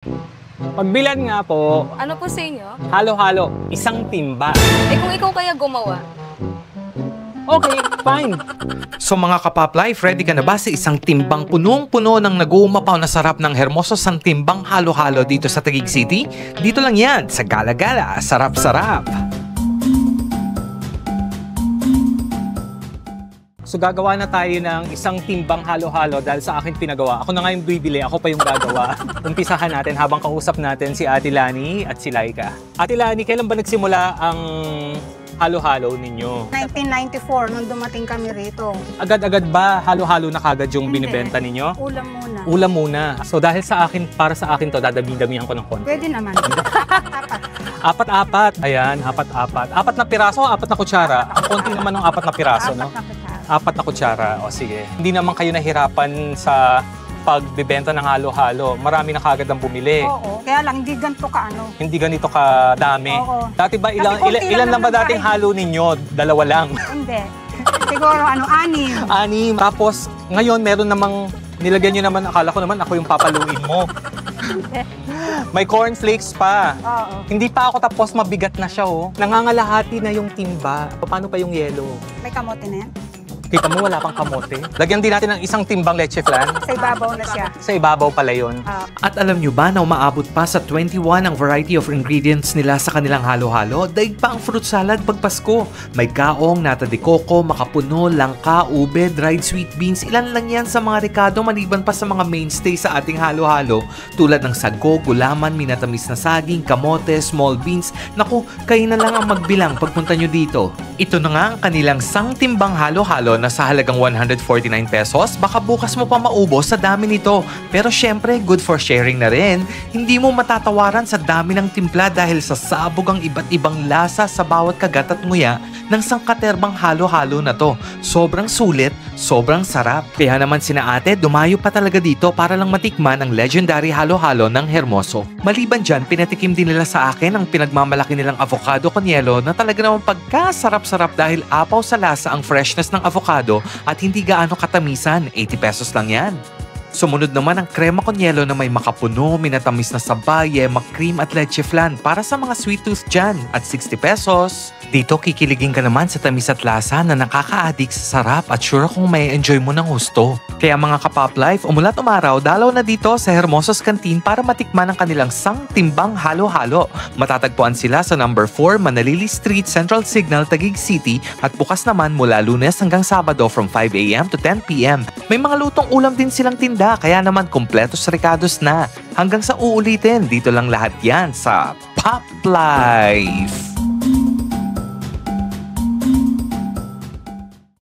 Pagbilan nga po, Ano po sa inyo? halo-halo, isang timba. Eh kung ikaw kaya gumawa, Okay, fine. So mga kapop life, ready ka na ba sa isang timbang punong-puno ng nag-uumapaw na sarap ng Hermoso San Timbang halo-halo dito sa Taguig City? Dito lang yan, sa Gala-Gala, sarap-sarap! So gagawa na tayo ng isang timbang halo-halo dahil sa akin pinagawa. Ako na nga yung bibili, ako pa yung gagawa. Umpisahan natin habang kausap natin si Ate Lani at si Laika. Ate Lani, kailan ba nagsimula ang halo-halo ninyo? 1994, nung dumating kami rito. Agad-agad ba halo-halo na kagad yung Hindi. binibenta ninyo? Ulam muna. Ulam muna. So dahil sa akin, para sa akin to, dadami-damihan ko ng konti. Pwede naman. Apat-apat. Ayan, apat-apat. Apat na piraso, apat na kutsara. Ang konti naman ng apat na piraso, no? Apat na kutsara. O sige. Hindi naman kayo nahirapan sa pagbibenta ng halo-halo. Marami na kagad ang bumili. Oo, kaya lang hindi ganito ka ano. Hindi ganito kadami. Oo. Dati ba, Kasi konti ilan lang na ba naman dating tayo. halo ninyo? Dalawa lang. Hindi. Siguro ano, 6. Anim. Tapos, ngayon, meron namang, nilagyan nyo naman, akala ko naman ako yung papaluin mo. May cornflakes pa. Oo. Hindi pa ako tapos, mabigat na siya, oh. Nangangalahati na yung timba. Paano pa yung yelo? May kamote na yan. Kita mo, wala pang kamote. Lagyan din natin ng isang timbang leche flan. Sa ibabaw na siya. Sa ibabaw pala yun. At alam nyo ba na umaabot pa sa 21 ang variety of ingredients nila sa kanilang halo-halo? Daig pa ang fruit salad pag Pasko. May kaong, nata de coco, makapuno, langka, ube, dried sweet beans. Ilan lang yan sa mga rekado maliban pa sa mga mainstay sa ating halo-halo tulad ng sago, gulaman, minatamis na saging, kamote, small beans. Naku, kayo na lang ang magbilang pagpunta nyo dito. Ito na nga ang kanilang sangtimbang halo-halo na sa halagang 149 pesos. Baka bukas mo pa maubos sa dami nito. Pero syempre, good for sharing na rin. Hindi mo matatawaran sa dami ng timpla dahil sa sabog ang iba't ibang lasa sa bawat kagat at nguya ng sangkaterbang halo-halo na to. Sobrang sulit, sobrang sarap. Kaya naman sina ate, dumayo pa talaga dito para lang matikman ang legendary halo-halo ng Hermoso. Maliban dyan, pinatikim din nila sa akin ang pinagmamalaki nilang avocado con yelo na talaga naman pagkasarap-sarap dahil apaw sa lasa ang freshness ng avocado at hindi gaano katamisan. 80 pesos lang yan. Sumunod naman ang krema con yelo na may makapuno, minatamis na sabay, yema cream at leche flan para sa mga sweet tooth dyan at 60 pesos. Dito kikiligin ka naman sa tamis at lasa na nakaka-addict sa sarap at sure kung may enjoy mo ng husto. Kaya mga kapop life, umulat umaraw, dalaw na dito sa Hermoso's Canteen para matikman ang kanilang sangtimbang halo-halo. Matatagpuan sila sa number 4 Manalili Street, Central Signal, Taguig City at bukas naman mula Lunes hanggang Sabado from 5 a.m. to 10 p.m. May mga lutong ulam din silang tinda, kaya naman kompletos recados na. Hanggang sa uulitin, dito lang lahat yan sa Pop Life!